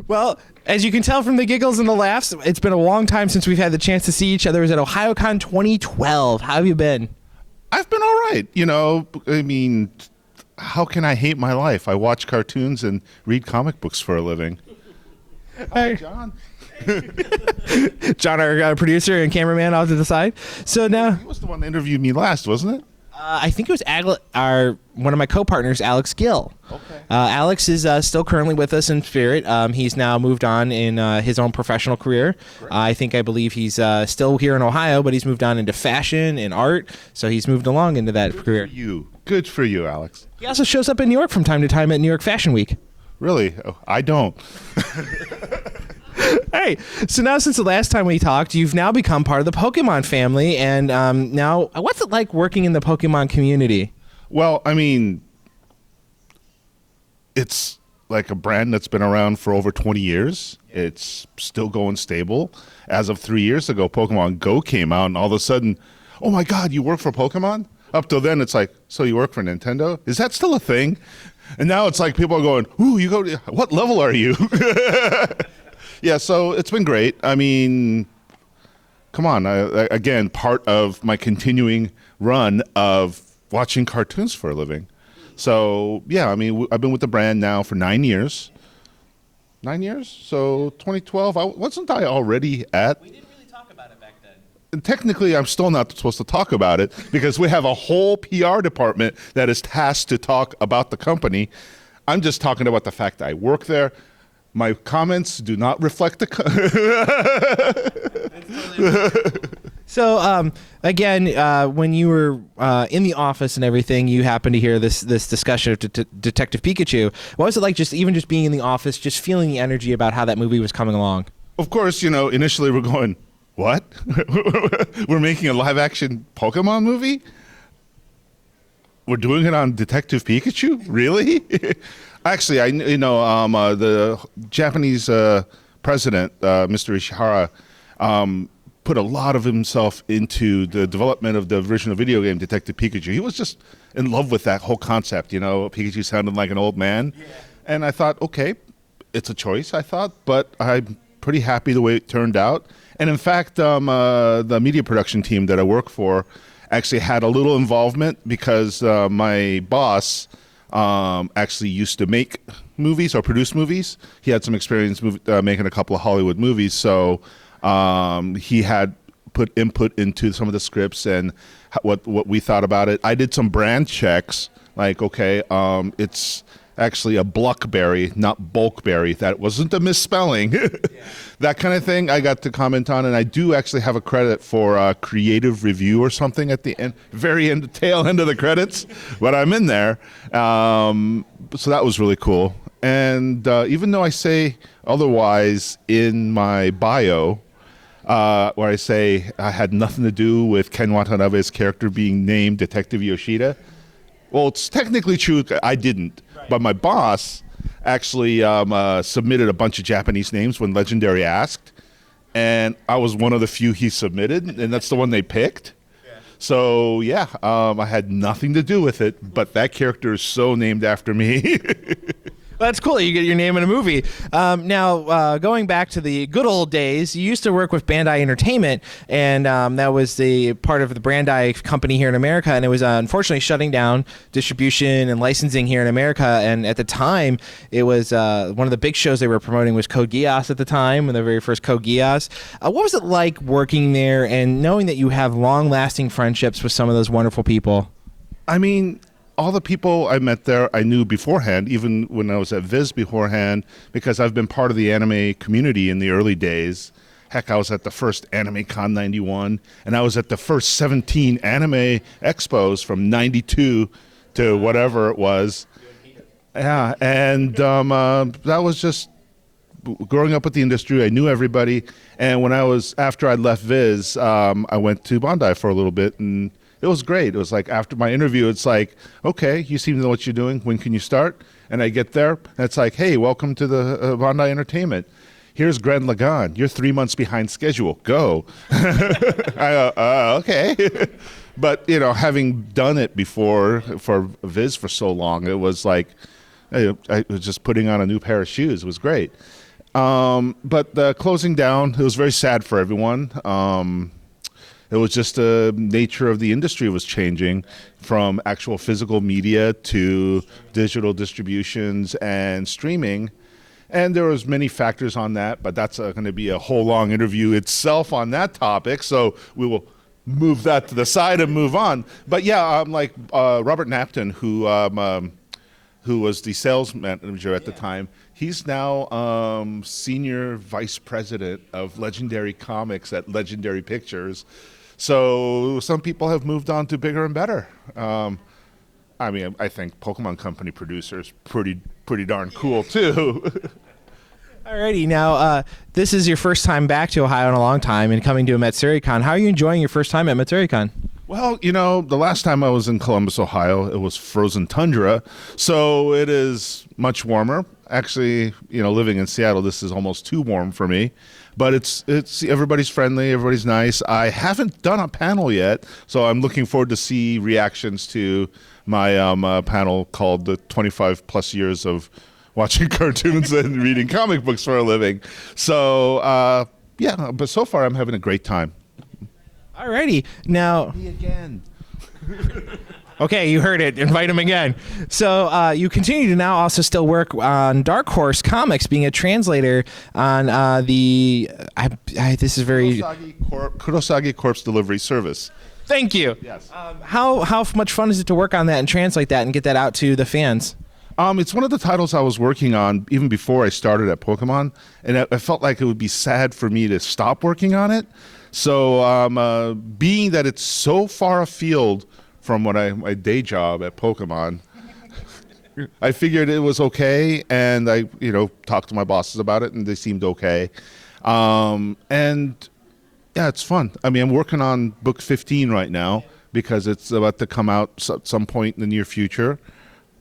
Well, as you can tell from the giggles and the laughs, it's been a long time since we've had the chance to see each other. It was at OhioCon 2012. How have you been? I've been all right. I mean, how can I hate my life? I watch cartoons and read comic books for a living. Hi, John. John, our producer and cameraman off to the side. So now... He was the one that interviewed me last, wasn't it? I think it was one of my co-partners, Alex Gill. Okay. Alex is still currently with us in spirit. He's now moved on in his own professional career. I believe he's still here in Ohio, but he's moved on into fashion and art. So he's moved along into that career. Good for you, Alex. He also shows up in New York from time to time at New York Fashion Week. Really? Oh, I don't. Hey, so now since the last time we talked, you've now become part of the Pokemon family, and now what's it like working in the Pokemon community? Well, I mean, it's like a brand that's been around for over 20 years. It's still going stable. As of 3 years ago, Pokemon Go came out, and all of a sudden, oh my God, you work for Pokemon? Up till then, it's like, so you work for Nintendo? Is that still a thing? And now it's like people are going, ooh, what level are you? Yeah, so it's been great. I mean, come on. Again, part of my continuing run of watching cartoons for a living. So, yeah, I mean, I've been with the brand now for 9 years. 9 years? So 2012, wasn't I already at... We didn't really talk about it back then. And technically, I'm still not supposed to talk about it because we have a whole PR department that is tasked to talk about the company. I'm just talking about the fact that I work there. My comments do not reflect the... So, again, when you were in the office and everything, you happened to hear this discussion of Detective Pikachu. What was it like just being in the office, just feeling the energy about how that movie was coming along? Of course, initially we're going, what? We're making a live-action Pokemon movie? We're doing it on Detective Pikachu? Really? Actually, the Japanese president, Mr. Ishihara, put a lot of himself into the development of the original video game Detective Pikachu. He was just in love with that whole concept, Pikachu sounded like an old man. Yeah. And I thought, okay, it's a choice, but I'm pretty happy the way it turned out. And in fact, the media production team that I work for actually had a little involvement because my boss... actually used to make movies or produce movies. He had some experience making a couple of Hollywood movies, so he had put input into some of the scripts and what we thought about it. I did some brand checks, like, okay, it's actually a Bluckberry, not Bulkberry. That wasn't a misspelling. That kind of thing I got to comment on, and I do actually have a credit for a creative review or something at the end, tail end of the credits, but I'm in there. So that was really cool. And even though I say otherwise in my bio, where I say I had nothing to do with Ken Watanabe's character being named Detective Yoshida, well, it's technically true. I didn't. Right. But my boss actually submitted a bunch of Japanese names when Legendary asked. And I was one of the few he submitted, and that's the one they picked. Yeah. So, yeah, I had nothing to do with it, but that character is so named after me. Well, that's cool. You get your name in a movie. Now, going back to the good old days, you used to work with Bandai Entertainment, and that was the part of the Bandai company here in America, and it was unfortunately shutting down distribution and licensing here in America. And at the time, it was one of the big shows they were promoting was Code Geass at the time, the very first Code Geass. What was it like working there and knowing that you have long-lasting friendships with some of those wonderful people? I mean... all the people I met there, I knew beforehand, even when I was at Viz beforehand, because I've been part of the anime community in the early days. Heck, I was at the first Anime Con 91, and I was at the first 17 anime expos from 92 to whatever it was. Yeah, and that was just growing up with the industry. I knew everybody, and after I left Viz, I went to Bandai for a little bit, and it was great. It was like after my interview, it's like, okay, you seem to know what you're doing. When can you start? And I get there, and it's like, hey, welcome to the Bandai Entertainment. Here's Gren Lagann. You're 3 months behind schedule. Go. I go, okay. But, having done it before for Viz for so long, it was like, I was just putting on a new pair of shoes. It was great. But the closing down, it was very sad for everyone. It was just the nature of the industry was changing from actual physical media to digital distributions and streaming. And there was many factors on that, but that's going to be a whole long interview itself on that topic. So we will move that to the side and move on. But yeah, like Robert Napton, who was the sales manager at the time, he's now senior vice president of Legendary Comics at Legendary Pictures. So some people have moved on to bigger and better. I mean, I think Pokemon Company producers pretty darn cool too. Alrighty, now this is your first time back to Ohio in a long time and coming to a Matsuricon. How are you enjoying your first time at Matsuricon? Well, the last time I was in Columbus, Ohio, it was frozen tundra, so it is much warmer. Actually, living in Seattle, this is almost too warm for me. But it's everybody's friendly, everybody's nice. I haven't done a panel yet, so I'm looking forward to see reactions to my panel called the 25 plus years of watching cartoons and reading comic books for a living. So yeah, but so far I'm having a great time. Alrighty, now Me again. okay, you heard it. Invite him again. So you continue to now also still work on Dark Horse Comics, being a translator on this is very Kurosagi Corpse Delivery Service. Thank you. Yes. How much fun is it to work on that and translate that and get that out to the fans? It's one of the titles I was working on even before I started at Pokemon, and I felt like it would be sad for me to stop working on it. So being that it's so far afield from my day job at Pokemon, I figured it was okay, and I talked to my bosses about it, and they seemed okay. And yeah, it's fun. I mean, I'm working on book 15 right now because it's about to come out at some point in the near future,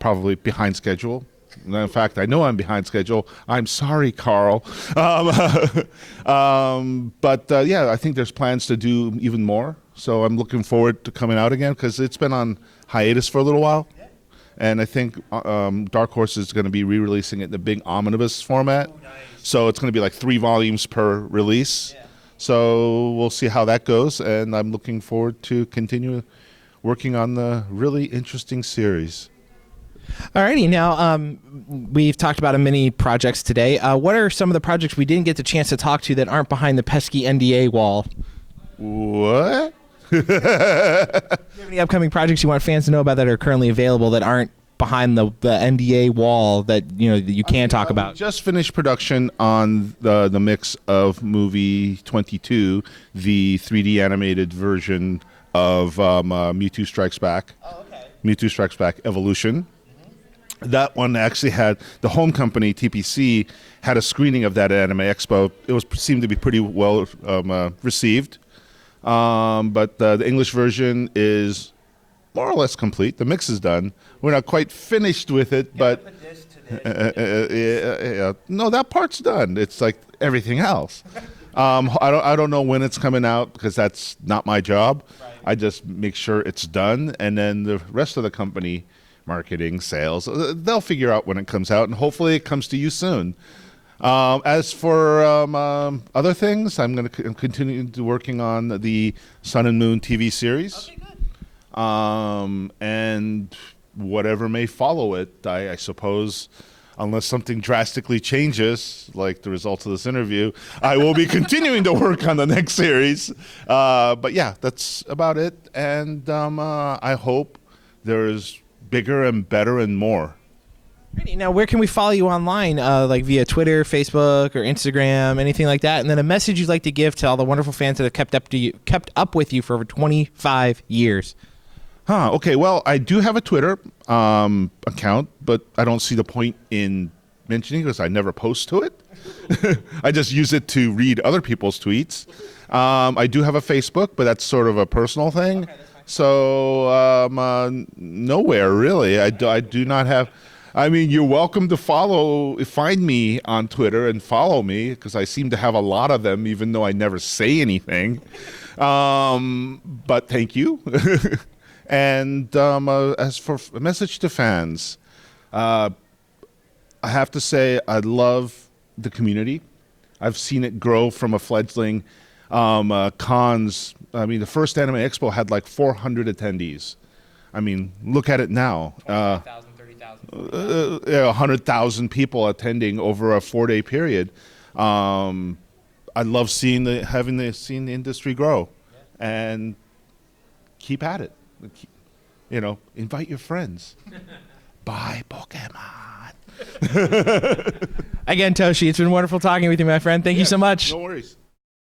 probably behind schedule. In fact, I know I'm behind schedule. I'm sorry, Carl. But yeah, I think there's plans to do even more. So I'm looking forward to coming out again because it's been on hiatus for a little while. And I think Dark Horse is going to be re-releasing it in the big omnibus format. Oh, nice. So it's going to be like 3 volumes per release. Yeah. So we'll see how that goes. And I'm looking forward to continue working on the really interesting series. Alrighty, now we've talked about many projects today. What are some of the projects we didn't get the chance to talk to that aren't behind the pesky NDA wall? What? Do you have any upcoming projects you want fans to know about that are currently available that aren't behind the NDA wall that you can talk about? We just finished production on the mix of movie 22, the 3D animated version of Mewtwo Strikes Back. Oh, okay. Mewtwo Strikes Back Evolution. That one actually had the home company TPC had a screening of that at Anime Expo. It seemed to be pretty well received, but the English version is more or less complete. The mix is done. We're not quite finished with it, but no, that part's done. It's like everything else. I don't know when it's coming out because that's not my job. Right. I just make sure it's done, and then the rest of the company. Marketing, sales, they'll figure out when it comes out, and hopefully it comes to you soon. As for other things, I'm going to continue working on the Sun and Moon TV series. Okay, good. And whatever may follow it, I suppose, unless something drastically changes, like the results of this interview, I will be continuing to work on the next series. But yeah, that's about it. And I hope there's bigger and better and more. Now, where can we follow you online, like via Twitter, Facebook, or Instagram, anything like that? And then a message you'd like to give to all the wonderful fans that have kept up with you for over 25 years. Okay, well, I do have a Twitter account, but I don't see the point in mentioning it because I never post to it. I just use it to read other people's tweets. I do have a Facebook, but that's sort of a personal thing. Okay, so nowhere really. I do not have. I mean, you're welcome to find me on Twitter and follow me because I seem to have a lot of them, even though I never say anything. But thank you. And as for a message to fans, I have to say I love the community. I've seen it grow from a fledgling cons. I mean, the first Anime Expo had like 400 attendees. I mean, look at it now. 100,000 people attending over a 4-day period. I love seeing seeing the industry grow, and keep at it. Invite your friends. Buy Pokemon. Again, Toshi, it's been wonderful talking with you, my friend. Thank you so much. No worries.